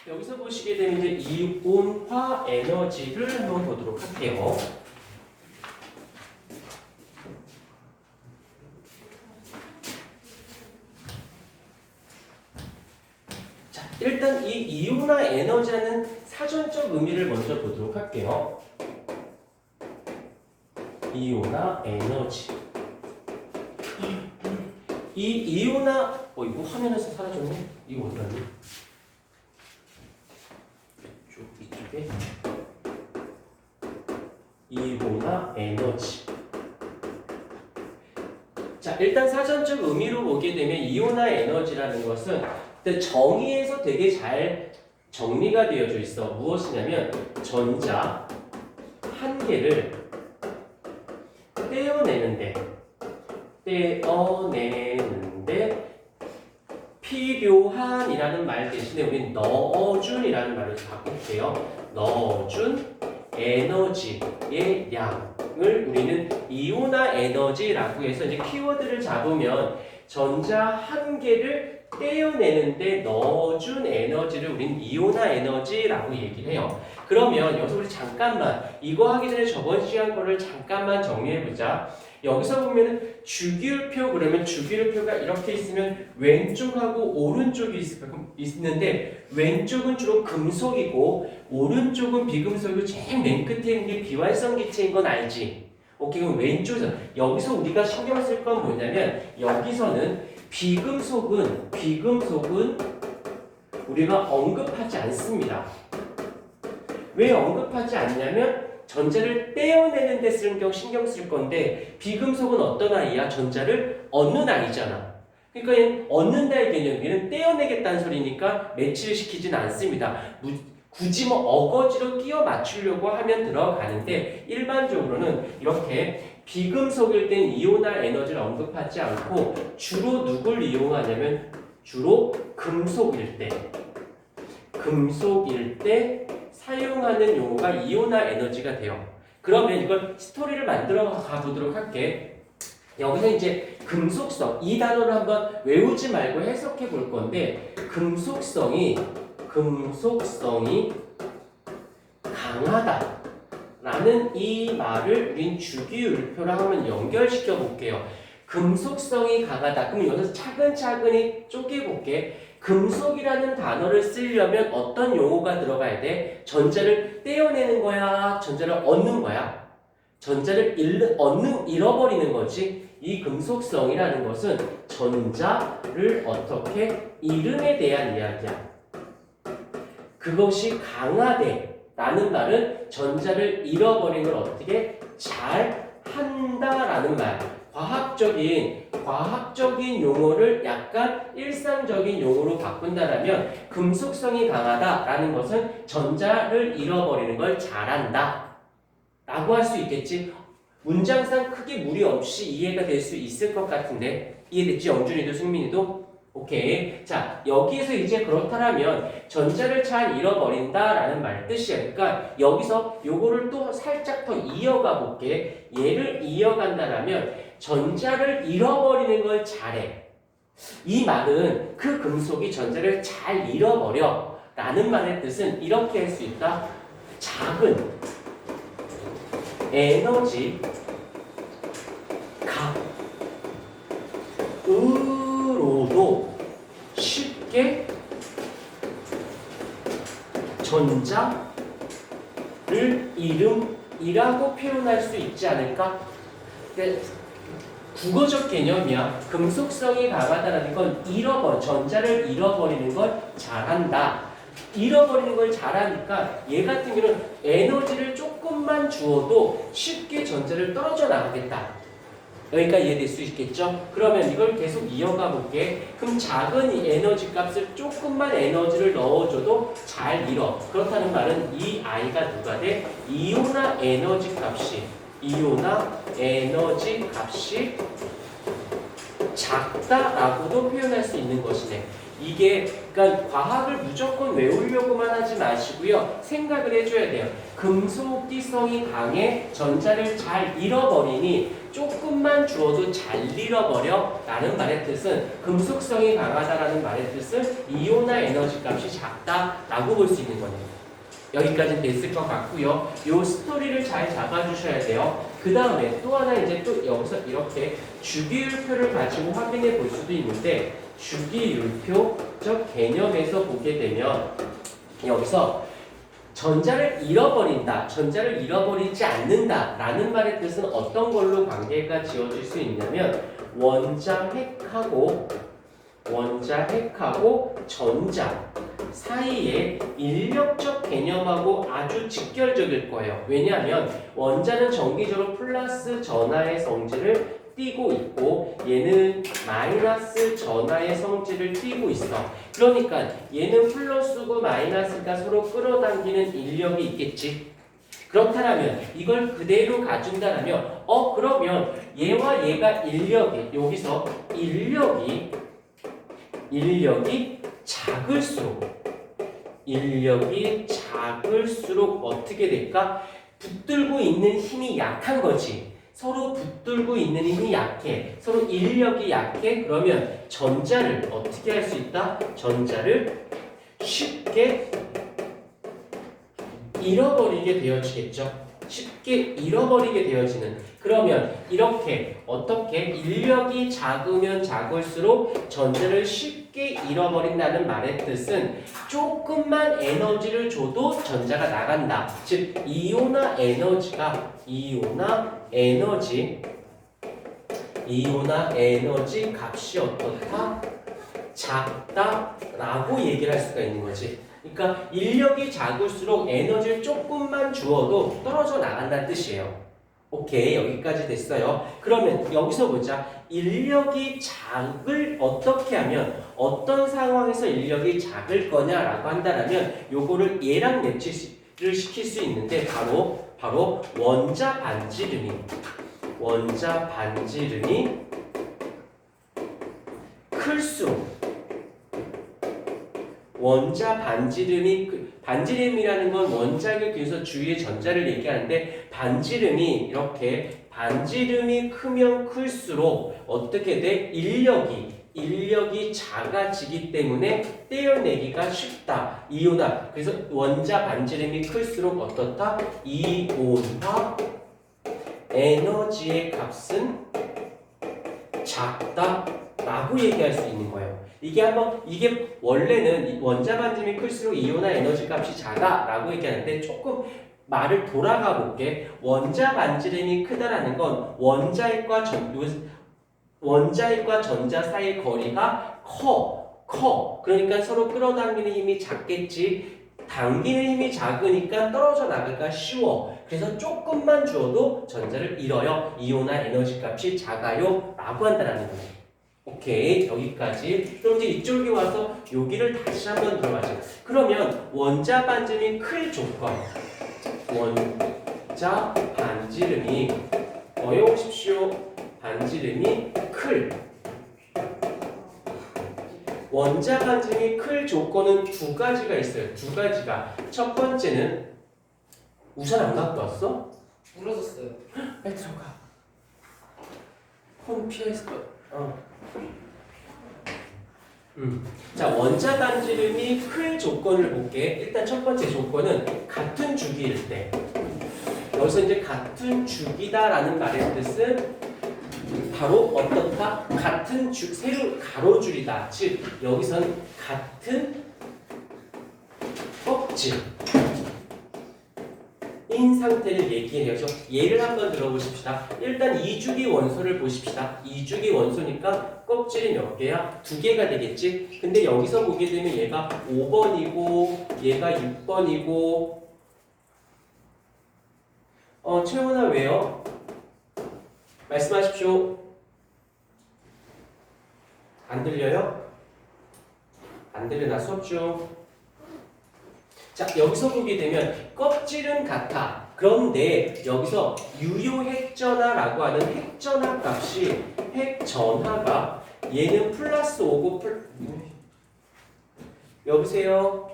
여기서 보시게 되면 이제 이온화 에너지를 한번 보도록 할게요. 자, 일단 이 이온화 에너지라는 사전적 의미를 먼저 보도록 할게요. 이온화 에너지. 이 이온화 이거 화면에서 사라졌네. 이거 어디 갔니? 이쪽에 이온화 에너지. 자, 일단 사전적 의미로 보게 되면 이온화 에너지라는 것은 정의에서 되게 잘 정리가 되어져 있어. 무엇이냐면 전자 한 개를 떼어내는데 필요한이라는 말 대신에 우리는 넣어준이라는 말을 바꿀게요. 넣어준 에너지의 양을 우리는 이온화 에너지라고 해서 이제 키워드를 잡으면 전자 한 개를 떼어내는데 넣어준 에너지를 우리는 이온화 에너지라고 얘기를 해요. 그러면 여기서 우리 잠깐만 이거 하기 전에 저번 시간 거를 잠깐만 정리해보자. 여기서 보면은 주기율표, 그러면 주기율표가 이렇게 있으면 왼쪽하고 오른쪽이 있는데 왼쪽은 주로 금속이고 오른쪽은 비금속이고 제일 맨 끝에 있는 게 비활성 기체인 건 알지? 오케이, 그럼 왼쪽에서 여기서 우리가 신경 쓸 건 뭐냐면 여기서는 비금속은 우리가 언급하지 않습니다. 왜 언급하지 않냐면 전자를 떼어내는 데 쓰는 경우 신경 쓸 건데 비금속은 어떤 아이야? 전자를 얻는 아이잖아. 그러니까 얻는다의 개념은 떼어내겠다는 소리니까 매치를 시키진 않습니다. 굳이 어거지로 끼워 맞추려고 하면 들어가는데 일반적으로는 이렇게 비금속일 땐 이온화 에너지를 언급하지 않고 주로 누굴 이용하냐면 주로 금속일 때 사용하는 용어가 이온화 에너지가 돼요. 그러면 이걸 스토리를 만들어 가보도록 할게. 여기서 이제 금속성, 이 단어를 한번 외우지 말고 해석해 볼 건데 금속성이 강하다라는 이 말을 우린 주기율표랑 한번 연결시켜 볼게요. 금속성이 강하다. 그럼 여기서 차근차근히 쪼개볼게. 금속이라는 단어를 쓰려면 어떤 용어가 들어가야 돼? 전자를 떼어내는 거야? 전자를 얻는 거야? 전자를 잃어버리는 거지. 이 금속성이라는 것은 전자를 어떻게 잃음에 대한 이야기야. 그것이 강하대라는 말은 전자를 잃어버리는 걸 어떻게 잘 한다라는 말. 과학적인 용어를 약간 일상적인 용어로 바꾼다라면 금속성이 강하다라는 것은 전자를 잃어버리는 걸 잘한다 라고 할 수 있겠지. 문장상 크게 무리 없이 이해가 될 수 있을 것 같은데 이해됐지? 영준이도 승민이도? 오케이. 자, 여기에서 이제 그렇다면 전자를 잘 잃어버린다라는 말 뜻이야. 그러니까 여기서 요거를 또 살짝 더 이어가 볼게. 얘를 이어간다라면 전자를 잃어버리는 걸 잘해. 이 말은 그 금속이 전자를 잘 잃어버려 라는 말의 뜻은 이렇게 할 수 있다. 작은 에너지 값으로도 쉽게 전자를 잃음이라고 표현할 수 있지 않을까? 국어적 개념이야. 금속성이 강하다는 건 전자를 잃어버리는 걸 잘한다. 잃어버리는 걸 잘하니까 얘 같은 경우는 에너지를 조금만 주어도 쉽게 전자를 떨어져 나가겠다. 여기까지 이해될 수 있겠죠? 그러면 이걸 계속 이어가 볼게. 그럼 작은 에너지 값을 조금만 에너지를 넣어줘도 잘 잃어. 그렇다는 말은 이 아이가 누가 돼? 이온화 에너지 값이 작다라고도 표현할 수 있는 것이네. 이게 그러니까 과학을 무조건 외우려고만 하지 마시고요. 생각을 해줘야 돼요. 금속기성이 강해 전자를 잘 잃어버리니 조금만 주어도 잘 잃어버려 라는 말의 뜻은 금속성이 강하다라는 말의 뜻은 이온화 에너지 값이 작다라고 볼 수 있는 거네요. 여기까지 됐을 것 같고요. 요 스토리를 잘 잡아주셔야 돼요. 그 다음에 또 하나 이제 또 여기서 이렇게 주기율표를 가지고 확인해 볼 수도 있는데 주기율표적 개념에서 보게 되면 여기서 전자를 잃어버린다, 전자를 잃어버리지 않는다 라는 말의 뜻은 어떤 걸로 관계가 지어질 수 있냐면 원자 핵하고 전자 사이의 인력적 개념하고 아주 직결적일 거예요. 왜냐하면 원자는 정기적으로 플러스 전하의 성질을 띠고 있고 얘는 마이너스 전하의 성질을 띠고 있어. 그러니까 얘는 플러스고 마이너스가 서로 끌어당기는 인력이 있겠지. 그렇다면 이걸 그대로 가준다면 그러면 얘와 얘가 인력이 여기서 인력이 작을수록 어떻게 될까? 붙들고 있는 힘이 약한 거지. 서로 붙들고 있는 힘이 약해. 서로 인력이 약해. 그러면 전자를 어떻게 할 수 있다? 전자를 쉽게 잃어버리게 되어지겠죠. 쉽게 잃어버리게 되어지는. 그러면 이렇게 어떻게 인력이 작으면 작을수록 전자를 쉽게 잃어버린다는 말의 뜻은 조금만 에너지를 줘도 전자가 나간다. 즉 이온화 에너지 값이 어떻다? 작다라고 얘기를 할 수가 있는 거지. 그러니까 인력이 작을수록 에너지를 조금만 주어도 떨어져 나간다는 뜻이에요. 오케이, 여기까지 됐어요. 그러면 여기서 보자. 인력이 어떻게 하면 어떤 상황에서 인력이 작을 거냐라고 한다면 요거를 얘랑 매치를 시킬 수 있는데 바로 원자 반지름이 클수록 반지름이라는 건 원자를 기울여서 주위의 전자를 얘기하는데 반지름이 크면 클수록 어떻게 돼? 인력이 작아지기 때문에 떼어내기가 쉽다. 이온화. 그래서 원자 반지름이 클수록 어떻다? 이온화 에너지의 값은 작다라고 얘기할 수 있는 거예요. 이게 원래는 원자 반지름이 클수록 이온화 에너지 값이 작아라고 얘기하는데 조금 말을 돌아가 볼게. 원자 반지름이 크다라는 건 원자핵과 전자 사이의 거리가 커. 그러니까 서로 끌어당기는 힘이 작겠지. 당기는 힘이 작으니까 떨어져 나가기가 쉬워. 그래서 조금만 주어도 전자를 잃어요. 이온화 에너지 값이 작아요 라고 한다는 거예요. 오케이, 여기까지. 그럼 이제 이쪽에 와서 여기를 다시 한번 들어가죠. 그러면 원자 반지름이 클 조건. 원자 반지름이 어여오십시오. 반지름이 클. 원자 반지름이 클 조건은 두 가지가 있어요. 두 가지가. 첫 번째는 우산 안 갖고 왔어? 부러졌어요. 빨리 들어가. 폰 피했을 거. 자, 원자 반지름이 클 조건을 볼게. 일단 첫 번째 조건은 같은 주기일 때. 여기서 이제 같은 주기다라는 말의 뜻은 바로 어떻다? 같은 세로 가로줄이다. 즉 여기서는 같은 껍질 인 상태를 얘기해요. 예를 한번 들어보십시다. 일단 2주기 원소를 보십시다. 2주기 원소니까 껍질이 몇 개야? 2개가 되겠지? 근데 여기서 보게 되면 얘가 5번이고 얘가 6번이고 최원아 왜요? 말씀하십시오. 안 들려요? 안 들려. 나 수업 중. 자, 여기서 보게 되면 껍질은 같아. 그런데 여기서 유효 핵전하라고 하는 핵전하 값이 핵전하가 얘는 플러스 5고 여보세요?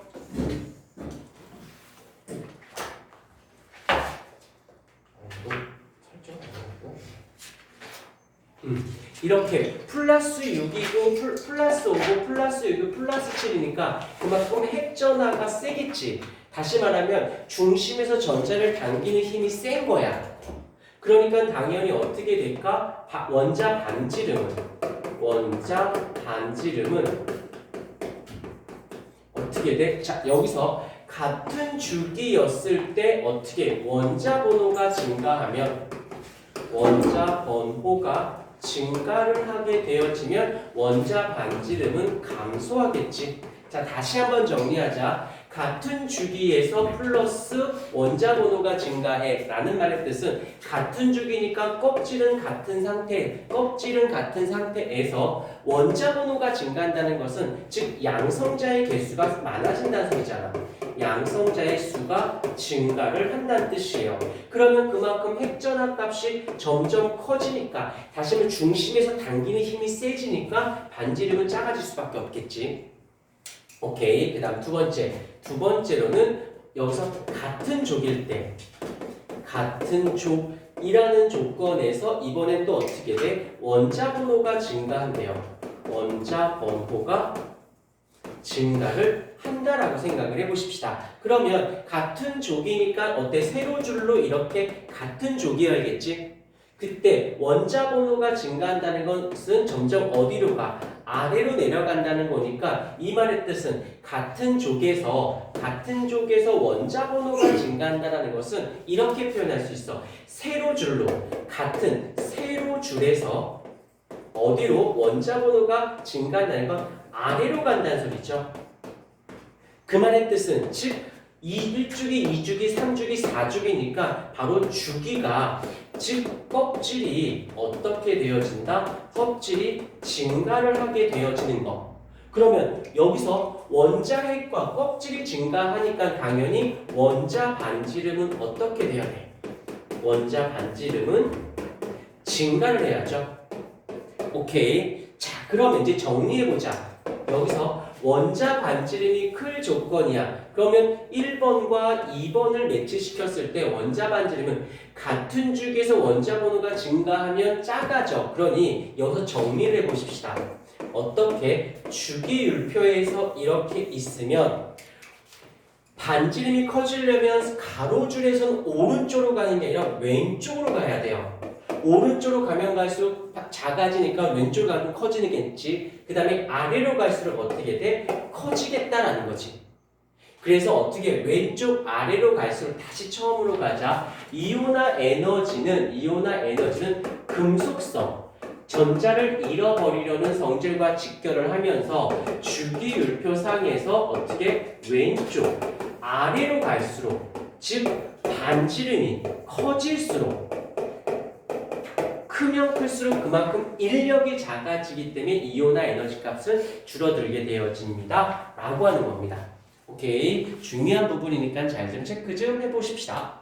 이렇게 플러스 6이고 플러스 5고 플러스 6이고 플러스 7이니까 그만큼 핵전하가 세겠지. 다시 말하면 중심에서 전자를 당기는 힘이 센 거야. 그러니까 당연히 어떻게 될까? 원자 반지름은 어떻게 돼? 자, 여기서 같은 주기였을 때 어떻게 원자 번호가 증가하면 원자 번호가 증가를 하게 되어지면 원자 반지름은 감소하겠지. 자, 다시 한번 정리하자. 같은 주기에서 플러스 원자 번호가 증가해 라는 말의 뜻은 같은 주기니까 껍질은 같은 상태에서 원자 번호가 증가한다는 것은 즉 양성자의 개수가 많아진다는 소리잖아. 양성자의 수가 증가를 한다는 뜻이에요. 그러면 그만큼 핵전하 값이 점점 커지니까 다시 한번 중심에서 당기는 힘이 세지니까 반지름은 작아질 수밖에 없겠지. 오케이. 그 다음 두 번째로는 여기서 같은 족일 때 같은 족이라는 조건에서 이번엔 또 어떻게 돼? 원자 번호가 증가한대요. 원자 번호가 증가를 한다라고 생각을 해보십시다. 그러면 같은 족이니까 어때? 세로줄로 이렇게 같은 족이어야겠지? 그때 원자 번호가 증가한다는 것은 점점 어디로 가? 아래로 내려간다는 거니까 이 말의 뜻은 같은 족에서 원자 번호가 증가한다는 것은 이렇게 표현할 수 있어. 세로줄로 같은 세로줄에서 어디로 원자 번호가 증가한다는 건 아래로 간다는 소리죠. 그 말의 뜻은 즉 1주기, 2주기, 3주기, 4주기니까 바로 주기가 즉 껍질이 어떻게 되어진다? 껍질이 증가를 하게 되어지는 거. 그러면 여기서 원자 핵과 껍질이 증가하니까 당연히 원자 반지름은 어떻게 돼야 돼? 원자 반지름은 증가를 해야죠. 오케이. 자, 그럼 이제 정리해보자. 여기서 원자 반지름이 클 조건이야. 그러면 1번과 2번을 매치시켰을 때 원자 반지름은 같은 주기에서 원자 번호가 증가하면 작아져. 그러니 여기서 정리를 해보십시다. 어떻게 주기율표에서 이렇게 있으면 반지름이 커지려면 가로줄에서는 오른쪽으로 가는 게 아니라 왼쪽으로 가야 돼요. 오른쪽으로 가면 갈수록 작아지니까 왼쪽으로 가면 커지겠지. 그 다음에 아래로 갈수록 어떻게 돼? 커지겠다라는 거지. 그래서 어떻게 왼쪽 아래로 갈수록 다시 처음으로 가자. 이온화 에너지는 금속성, 전자를 잃어버리려는 성질과 직결을 하면서 주기율표상에서 어떻게 왼쪽 아래로 갈수록 즉 반지름이 커질수록 크면 클수록 그만큼 인력이 작아지기 때문에 이온화 에너지 값은 줄어들게 되어집니다. 라고 하는 겁니다. 오케이. 중요한 부분이니까 잘 좀 체크 좀 해보십시다.